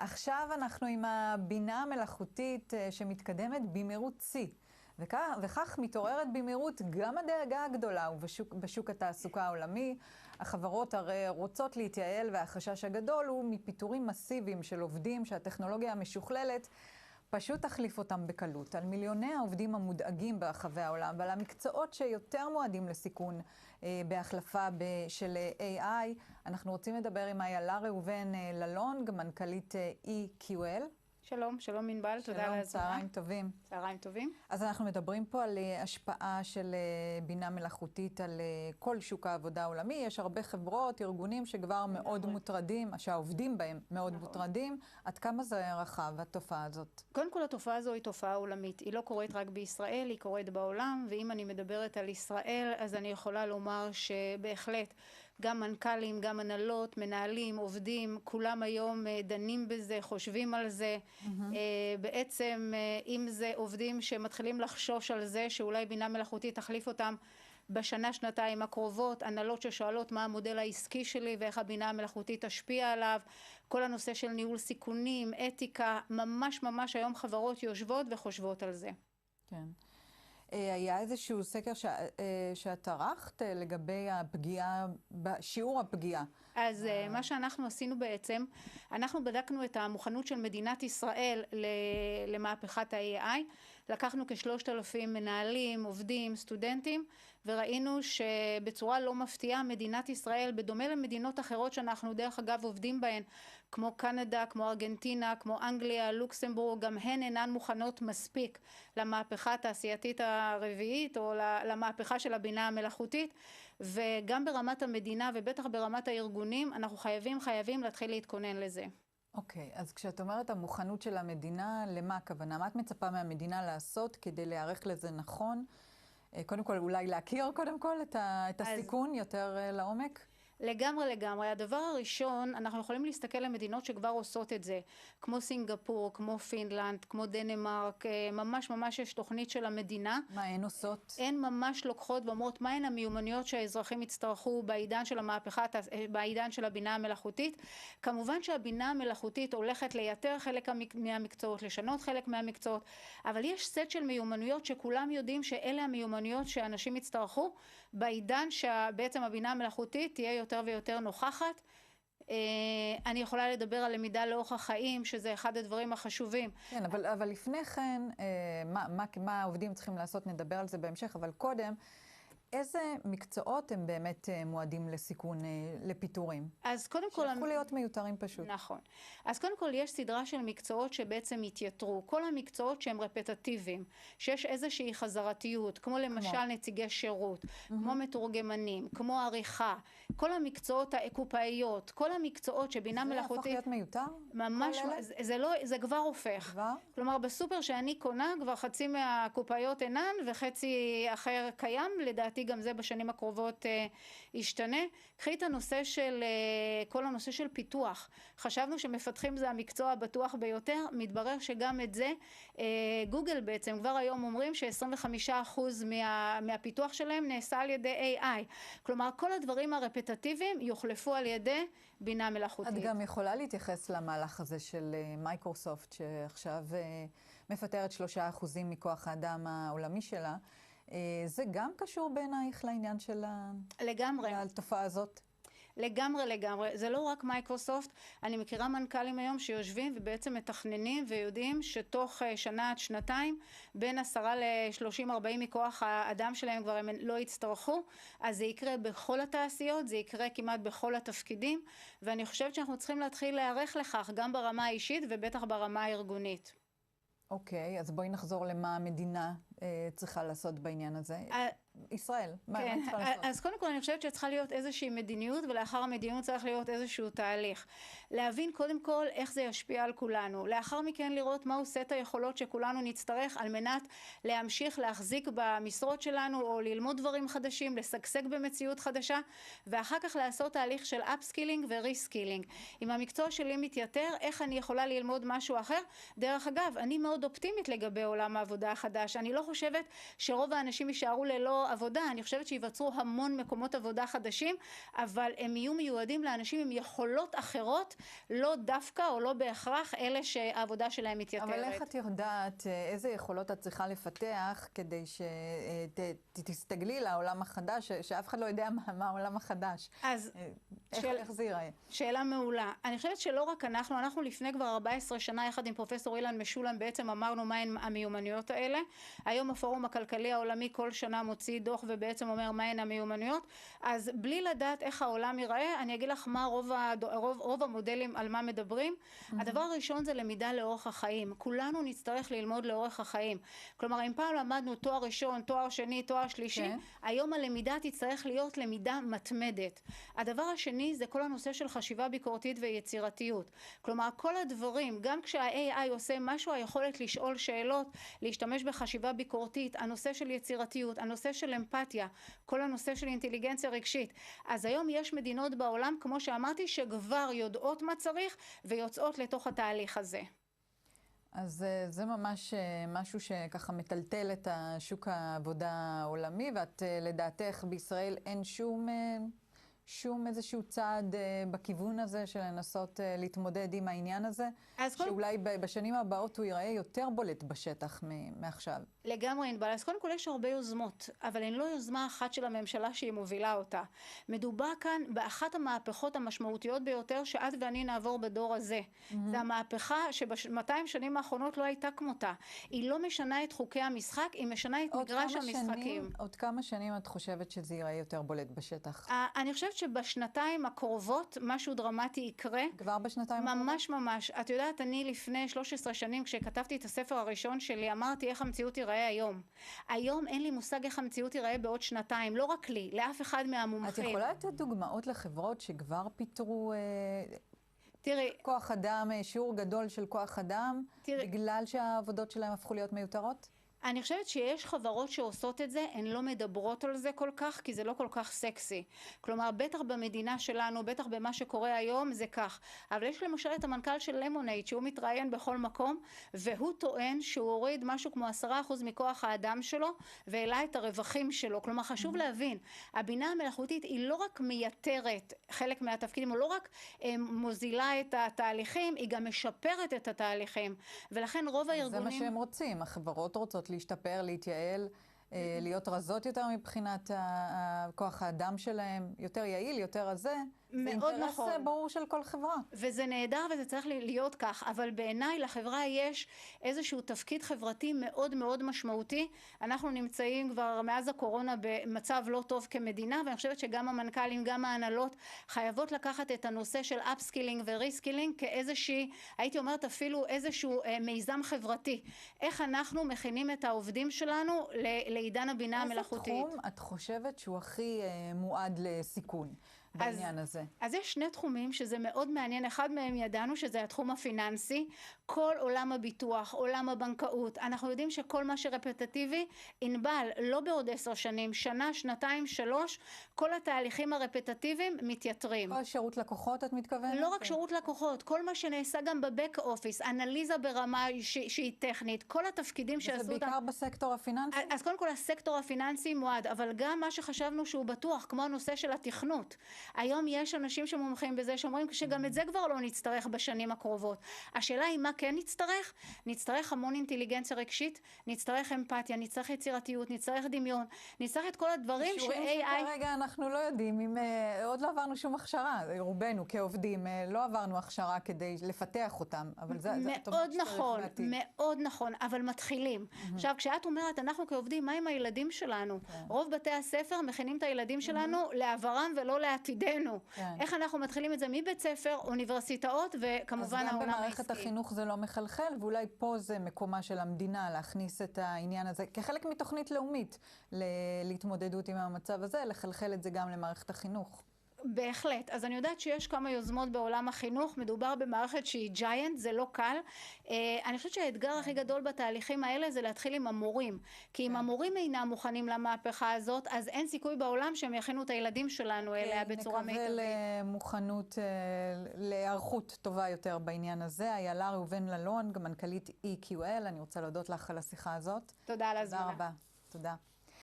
עכשיו אנחנו עם הבינה המלאכותית שמתקדמת במהירות שיא. וכך מתעוררת במהירות גם הדאגה הגדולה בשוק התעסוקה העולמי. החברות הרי רוצות להתייעל, והחשש הגדול הוא מפיטורים מסיביים של עובדים שהטכנולוגיה המשוכללת פשוט תחליף אותם בקלות. על מיליוני העובדים המודאגים ברחבי העולם ועל המקצועות שיותר מועדים לסיכון בהחלפה של AI. אנחנו רוצים לדבר עם איילה ראובן ללונג, מנכ"לית EQL. שלום, שלום ענבל, תודה על ההזמנה. שלום, צהריים טובים. צהריים טובים. אז אנחנו מדברים פה על השפעה של בינה מלאכותית על כל שוק העבודה העולמי. יש הרבה חברות, ארגונים שכבר מאוד מוטרדים, שהעובדים בהם מאוד מוטרדים. עד כמה זה רחב, התופעה הזאת? קודם כל, התופעה הזו היא תופעה עולמית. היא לא קורית רק בישראל, היא קורית בעולם, ואם אני מדברת על ישראל, אז אני יכולה לומר שבהחלט גם מנכ"לים, גם הנהלות, מנהלים, עובדים, כולם היום דנים בזה, חושבים על זה. בעצם אם זה עובדים שמתחילים לחשוש על זה שאולי בינה מלאכותית תחליף אותם בשנה שנתיים הקרובות, הנהלות ששואלות מה המודל העסקי שלי ואיך הבינה המלאכותית תשפיע עליו, כל הנושא של ניהול סיכונים, אתיקה, ממש היום חברות יושבות וחושבות על זה. כן. היה איזשהו סקר שאת ערכת לגבי הפגיעה, שיעור הפגיעה. אז מה שאנחנו עשינו בעצם, אנחנו בדקנו את המוכנות של מדינת ישראל למהפכת ה-AI, לקחנו כ3,000 מנהלים, עובדים, סטודנטים, וראינו שבצורה לא מפתיעה מדינת ישראל, בדומה למדינות אחרות שאנחנו דרך אגב עובדים בהן, כמו קנדה, כמו ארגנטינה, כמו אנגליה, לוקסמבורג, גם הן אינן מוכנות מספיק למהפכה התעשייתית הרביעית או למהפכה של הבינה המלאכותית, וגם ברמת המדינה ובטח ברמת הארגונים אנחנו חייבים להתחיל להתכונן לזה. אוקיי, אז כשאת אומרת המוכנות של המדינה, למה הכוונה? מה את מצפה מהמדינה לעשות כדי להיערך לזה נכון? קודם כל, אולי להכיר קודם כל את הסיכון יותר לעומק? לגמרי. הדבר הראשון, אנחנו יכולים להסתכל למדינות שכבר עושות את זה, כמו סינגפור, כמו פינלנד, כמו דנמרק, ממש יש תוכנית של המדינה. מה הן עושות? הן ממש לוקחות ואומרות מהן המיומנויות שהאזרחים יצטרכו בעידן של המהפכה, בעידן של הבינה המלאכותית. כמובן שהבינה המלאכותית הולכת לייתר חלק מהמקצועות, לשנות חלק מהמקצועות, אבל יש סט של מיומנויות שכולם יודעים שאלה המיומנויות שאנשים יצטרכו בעידן שבעצם הבינה המלאכותית תהיה יותר ויותר נוכחת. אני יכולה לדבר על למידה לאורך החיים, שזה אחד הדברים החשובים. כן, אבל לפני כן, מה העובדים צריכים לעשות, נדבר על זה בהמשך, אבל קודם, איזה מקצועות הם באמת מועדים לסיכון, לפיטורים? אז קודם כל... שיכולו להיות מיותרים פשוט. נכון. אז קודם כל יש סדרה של מקצועות שבעצם התייתרו. כל המקצועות שהם רפטטיביים, שיש איזושהי חזרתיות, כמו למשל נציגי שירות, כמו מתורגמנים, כמו עריכה, כל המקצועות הקופאיות, כל המקצועות שבינה מלאכותית... זה הפך להיות מיותר? ממש, זה כבר הופך. כבר? כלומר, בסופר שאני קונה, כבר חצי מהקופאיות אינן וחצי אחר קיים, לדעתי גם זה בשנים הקרובות ישתנה. קחי את הנושא של, כל הנושא של פיתוח. חשבנו שמפתחים זה המקצוע הבטוח ביותר, מתברר שגם את זה, גוגל בעצם כבר היום אומרים ש25% מהפיתוח שלהם נעשה על ידי AI. כלומר, כל הדברים הרפטטיביים יוחלפו על ידי בינה מלאכותית. את גם יכולה להתייחס למהלך הזה של מייקרוסופט, שעכשיו מפטרת 3% מכוח האדם העולמי שלה. זה גם קשור בעינייך לעניין של התופעה הזאת? לגמרי. זה לא רק מייקרוסופט, אני מכירה מנכ"לים היום שיושבים ובעצם מתכננים ויודעים שתוך שנה עד שנתיים, בין 10 ל-30-40 מכוח האדם שלהם כבר הם לא יצטרכו, אז זה יקרה בכל התעשיות, זה יקרה כמעט בכל התפקידים, ואני חושבת שאנחנו צריכים להתחיל להיערך לכך, גם ברמה האישית ובטח ברמה הארגונית. אוקיי, אז בואי נחזור למה המדינה צריכה לעשות בעניין הזה. ישראל, מה צריכה לעשות? אז קודם כל אני חושבת שצריכה להיות איזושהי מדיניות, ולאחר המדיניות צריך להיות איזשהו תהליך. להבין קודם כל איך זה ישפיע על כולנו. לאחר מכן לראות מהו סט היכולות שכולנו נצטרך על מנת להמשיך להחזיק במשרות שלנו, או ללמוד דברים חדשים, לשגשג במציאות חדשה, ואחר כך לעשות תהליך של אפסקילינג וריסקילינג. אם המקצוע שלי מתייתר, איך אני יכולה ללמוד משהו אחר? דרך אגב, אני מאוד אופטימית לגבי עולם העבודה החדש. אני לא חושבת שרוב האנשים יישארו ללא עבודה, אני חושבת שיווצרו המון מקומות עבודה חדשים, אבל הם יהיו מיועדים לאנשים עם יכולות אחרות, לא דווקא או לא בהכרח אלה שהעבודה שלהם מתייתרת. אבל איך את יודעת איזה יכולות את צריכה לפתח כדי שתסתגלי לעולם החדש, שאף אחד לא יודע מה העולם החדש? אז איך זה ייראה? שאלה מעולה. אני חושבת שלא רק אנחנו לפני כבר 14 שנה יחד עם פרופסור אילן משולם בעצם אמרנו מהן המיומנויות האלה. היום הפורום הכלכלי העולמי כל שנה מוציא דוח ובעצם אומר מהן המיומנויות. אז בלי לדעת איך העולם ייראה, אני אגיד לך מה רוב המודלים על מה מדברים. הדבר הראשון זה למידה לאורך החיים. כולנו נצטרך ללמוד לאורך החיים. כלומר, אם פעם למדנו תואר ראשון, תואר שני, תואר שלישי, היום הלמידה תצטרך להיות למידה מתמדת. הדבר השני זה כל הנושא של חשיבה ביקורתית ויצירתיות. כלומר, כל הדברים, גם כשה-AI עושה משהו, היכולת לשאול שאלות, להשתמש בחשיבה ביקורתית, הנושא של יצירתיות, הנושא של אמפתיה, כל הנושא של אינטליגנציה רגשית. אז היום יש מדינות בעולם, כמו שאמרתי, שכבר יודעות מה צריך ויוצאות לתוך התהליך הזה. אז זה ממש משהו שככה מטלטל את השוק העבודה העולמי, ואת לדעתך בישראל אין שום איזשהו צעד בכיוון הזה של לנסות להתמודד עם העניין הזה, שאולי בשנים הבאות הוא ייראה יותר בולט בשטח מעכשיו. לגמרי ענבל. אז קודם כל יש הרבה יוזמות, אבל אין לא יוזמה אחת של הממשלה שהיא מובילה אותה. מדובר כאן באחת המהפכות המשמעותיות ביותר שאת ואני נעבור בדור הזה. זה המהפכה שב200 שנים האחרונות לא הייתה כמותה. היא לא משנה את חוקי המשחק, היא משנה את מגרש המשחקים. עוד כמה שנים את חושבת שזה ייראה יותר בולט בשטח? אני חושבת שבשנתיים הקרובות משהו דרמטי יקרה. כבר בשנתיים הקרובות? ממש ממש. את יודעת, אני לפני 13 שנים כשכתבתי את הספר הראשון שלי, אמרתי איך המציאות ייראה היום. היום אין לי מושג איך המציאות ייראה בעוד שנתיים, לא רק לי, לאף אחד מהמומחים. את יכולה לתת דוגמאות לחברות שכבר פיתרו תראי, כוח אדם, שיעור גדול של כוח אדם, בגלל שהעבודות שלהם הפכו להיות מיותרות? אני חושבת שיש חברות שעושות את זה, הן לא מדברות על זה כל כך, כי זה לא כל כך סקסי. כלומר, בטח במדינה שלנו, בטח במה שקורה היום, זה כך. אבל יש למשל את המנכ"ל של למונייד, שהוא מתראיין בכל מקום, והוא טוען שהוא הוריד משהו כמו 10% מכוח האדם שלו, והעלה את הרווחים שלו. כלומר, חשוב להבין, הבינה המלאכותית היא לא רק מייתרת חלק מהתפקידים, או לא רק מוזילה את התהליכים, היא גם משפרת את התהליכים. ולכן רוב הארגונים... זה מה שהם רוצים, החברות רוצות להשתפר, להתייעל, להיות רזות יותר מבחינת כוח האדם שלהם, יותר יעיל, יותר רזה. מאוד נכון. זה אינטרס ברור של כל חברה. וזה נהדר וזה צריך להיות כך, אבל בעיניי לחברה יש איזשהו תפקיד חברתי מאוד מאוד משמעותי. אנחנו נמצאים כבר מאז הקורונה במצב לא טוב כמדינה, ואני חושבת שגם המנכ"לים, גם ההנהלות, חייבות לקחת את הנושא של אפסקילינג וריסקילינג כאיזושהי, הייתי אומרת אפילו איזשהו מיזם חברתי. איך אנחנו מכינים את העובדים שלנו לעידן הבינה המלאכותית. איזה תחום את חושבת שהוא הכי מועד לסיכון? בעניין הזה. אז יש שני תחומים שזה מאוד מעניין. אחד מהם ידענו שזה התחום הפיננסי. כל עולם הביטוח, עולם הבנקאות. אנחנו יודעים שכל מה שרפטטיבי, ענבל, לא בעוד 10 שנים, שנה, שנתיים, 3, כל התהליכים הרפטטיביים מתייתרים. כל שירות לקוחות את מתכוונת? לא רק שירות לקוחות, כל מה שנעשה גם בבק אופיס, אנליזה ברמה שהיא טכנית, כל התפקידים שעשו אותם. זה בעיקר בסקטור הפיננסי? אז קודם כל הסקטור הפיננסי מועד, אבל גם מה שחשבנו שהוא בטוח, כמו הנושא של התכנות. היום יש אנשים שמומחים בזה שאומרים שגם את זה כבר לא נצטרך בשנים הקרובות. השאלה היא מה כן נצטרך? נצטרך המון אינטליגנציה רגשית, נצטרך אמפתיה, נצטרך יצירתיות, נצטרך דמיון, נצטרך את כל הדברים שיעורים שכרגע אנחנו לא יודעים, אם עוד לא עברנו שום הכשרה, רובנו כעובדים לא עברנו הכשרה כדי לפתח אותם, אבל זה מאוד נכון, מאוד נכון, אבל מתחילים. עכשיו, כשאת אומרת, אנחנו כעובדים, מה עם הילדים שלנו? רוב בתי הספר מכינים את הילדים שלנו לעברם ולא לעתידנו. איך אנחנו מתחילים את זה מבית ספר, אוניברסיטאות וכמובן העולם העסקי. אז גם במערכת החינוך זה לא מחלחל, ואולי פה זה מקומה של המדינה להכניס את העניין הזה כחלק מתוכנית לאומית להתמודדות עם המצב הזה, לחלחל את זה גם למערכת החינוך. בהחלט. אז אני יודעת שיש כמה יוזמות בעולם החינוך, מדובר במערכת שהיא ג'יינט, זה לא קל. אני חושבת שהאתגר הכי גדול בתהליכים האלה זה להתחיל עם המורים. כי אם המורים אינם מוכנים למהפכה הזאת, אז אין סיכוי בעולם שהם יכינו את הילדים שלנו אליה בצורה מיטבית. נקווה למוכנות, להיערכות טובה יותר בעניין הזה. איילה ראובן ללון, מנכ"לית EQL, אני רוצה להודות לך על השיחה הזאת. תודה על הזמנה. תודה רבה. תודה.